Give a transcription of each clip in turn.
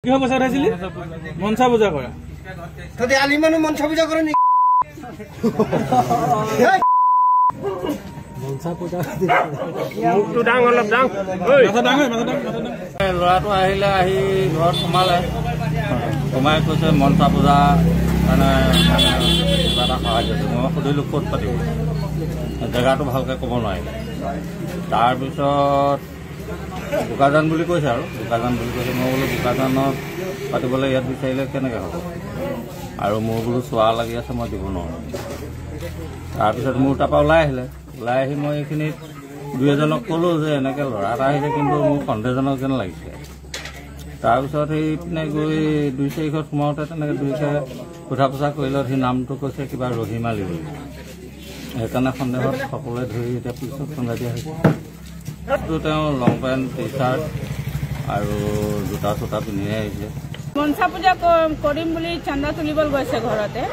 কি হ'ব স্যাৰ আইছিলি মনসা পূজা কৰা ততে আলি মানু মনসা পূজা কৰে নি মনসা পূজা মুখটো ডাং অলপ ডাং ঐ মাথা ডাং লৰাটো আহিলে আহি ঘৰত সোমালে সোমাই কৈছে মনসা পূজা মানে কিবা এটা সহায় কৰিছে মই সুধিলোঁ ক'ত পাতিব জেগাটো ভালকৈ ক'ব নোৱাৰিলে তাৰপিছত বোকাজান বুলি কৈছে আৰু বোকাজান বুলি কৈছে মই বোলো বোকাজানত পাতিবলৈ ইয়াত বিচাৰিলে কেনেকৈ হ'ব আৰু মোৰ বোলো চোৱা লাগি আছে মই দিব নোৱাৰোঁ তাৰপিছত মোৰ তাৰপৰা ওলাই আহি মই এইখিনিত দুই এজনক ক'লোঁ যে এনেকৈ ল'ৰা এটা আহিছে কিন্তু মোৰ সন্দেহজনক যেন লাগিছে তাৰপিছত সেইপিনে গৈ 2 তাৰিখত সোমাওঁতে তেনেকৈ দুয়োকে সোধা পোছা কৰিলত সি নামটো কৈছে কিবা ৰহিম আলী বুলি সেইকাৰণে সন্দেহত সকলোৱে ধৰি এতিয়া পুলিচক চম্ভাই দিয়া হৈছে তেওঁ লং পেণ্ট টি চাৰ্ট আৰু জোতা চোতা পিন্ধিহে আহিছে মনসা পূজা কৰিম বুলি চান্দা তুলিব গৈছে ঘৰতে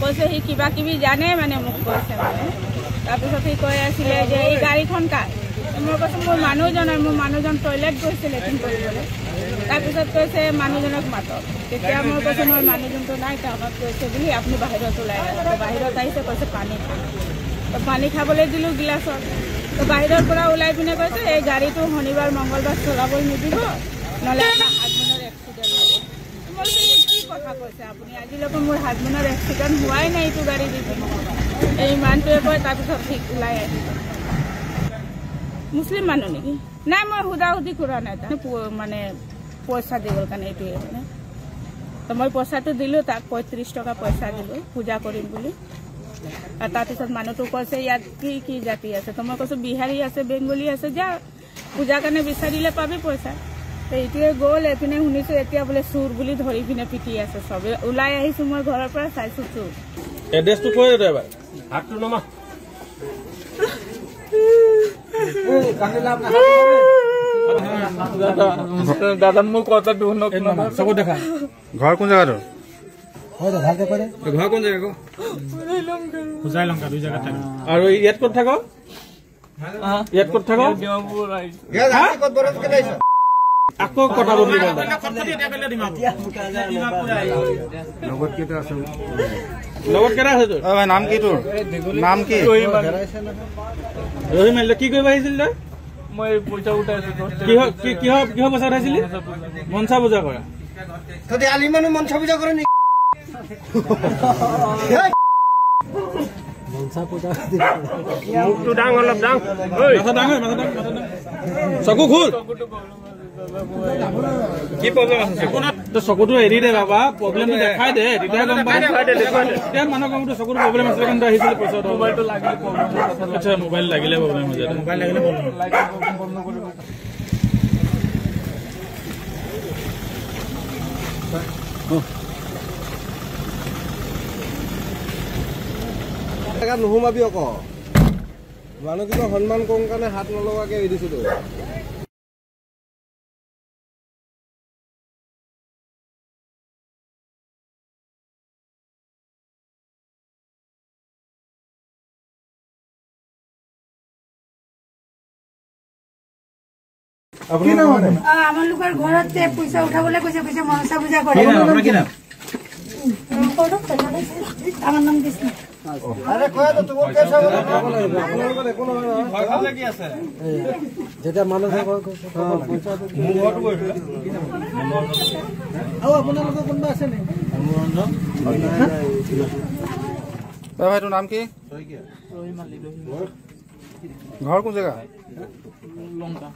কৈছে সি কিবা কিবি জানে মানে মোক কৈছে মানে তাৰপিছত সি কৈ আছিলে যে এই গাড়ীখন কাৰ মই কৈছোঁ মোৰ মানুহজন টয়লেট গৈছে লেট্ৰিন কৰিবলৈ তাৰপিছত কৈছে মানুহজনক মাতক তেতিয়া মই কৈছোঁ মই মানুহজনটো নাই টাউনত গৈছে বুলি আপুনি বাহিৰত ওলাই আছে বাহিৰত আহিছে কৈছে পানী খাব তো পানী খাবলৈ দিলোঁ গিলাচত তো বাহিৰৰ পৰা ওলাই পিনে কৈছে এই গাড়ীটো শনিবাৰ মংগলবাৰ চলাব নিদিব নহ'লে আপোনাৰ হাজবেণ্ডৰ এক্সিডেণ্ট হ'ব মই কি কথা কৈছে আপুনি আজিলৈকে মোৰ হাজবেণ্ডৰ এক্সিডেণ্ট হোৱাই নাই এইটো গাড়ী দি পিনে এই ইমানটোৱে কয় তাৰপিছত ঠিক ওলাই আহিব মুছলিম মানুহ নেকি নাই মই সুধি কৰা নাই মানে পইচা দিবৰ কাৰণে এইটোৱে মানে তো মই পইচাটো দিলোঁ তাক 35 টকা পইচা দিলোঁ পূজা কৰিম বুলি তাৰপিছত মানুহটো কৈছে ইয়াত কি জাতি আছে তো মই কৈছোঁ বিহাৰী আছে বেংগলী আছে যা পূজাৰ কাৰণে বিচাৰিলে পাবি পইচা তো এইটোৱে গ'ল এইপিনে শুনিছোঁ এতিয়া বোলে চুৰ বুলি ধৰি পিনে পিটি আছে চবে ওলাই আহিছোঁ মই ঘৰৰ পৰা চাইছোঁ চুৰ এড্ৰেছটো কৈ দে এবাৰ হাতটো নমা দাদা মোক কথা দিওঁ চকু দেখা ঘৰ কোন জেগাটো ঘৰ কোন জেগা হুজাই লংকা 2 জেগাত থাক আৰু ইয়াত ক'ত থাক আকৌ কথা বদলি লগত কেইটা আছে তোৰ নাম কি তোৰ নাম কি ৰহিম আলী কি কৰিব আহিছিল তই মই পইচা উঠাইছো কিহৰ পইচা উঠাইছিলি মনসা পূজা কৰা ততে আলি মানু মনসা পূজা কৰে নি মনসা পূজা মুখটো ডাং অলপ ডাং মাথা ডাং চকু খোল কি প্ৰব্লেম আছে তই চকুটো এৰি দে বাবা প্ৰব্লেমটো দেখাই দে তেতিয়াহে গম পাই এতিয়া মানুহ কমটো চকুটো প্ৰব্লেম আছে কিন্তু আহিছিলে পইচা মোবাইলটো লাগিলে প্ৰব্লেম আচ্ছা মোবাইল লাগিলে প্ৰব্লেম হৈ যায় মোবাইল লাগিলে নুহুমাবি আকৌ মানুহ কিবা সন্মান কৰোঁ কাৰণে হাত নলগাকৈ এৰি দিছোঁ তই আমার লোকের ঘরতে পয়সা উঠাবলে কইছে মনসা পূজা করে আমার নাম কৃষ্ণ আরে কয় তো তুমি কেসা ভয় খালে কি আছে যেটা মানুহ পইচা আপোনালোকৰ কোনোবা আছে নে ভাই তোৰ নাম কি ঘৰ কোন জেগা লংকা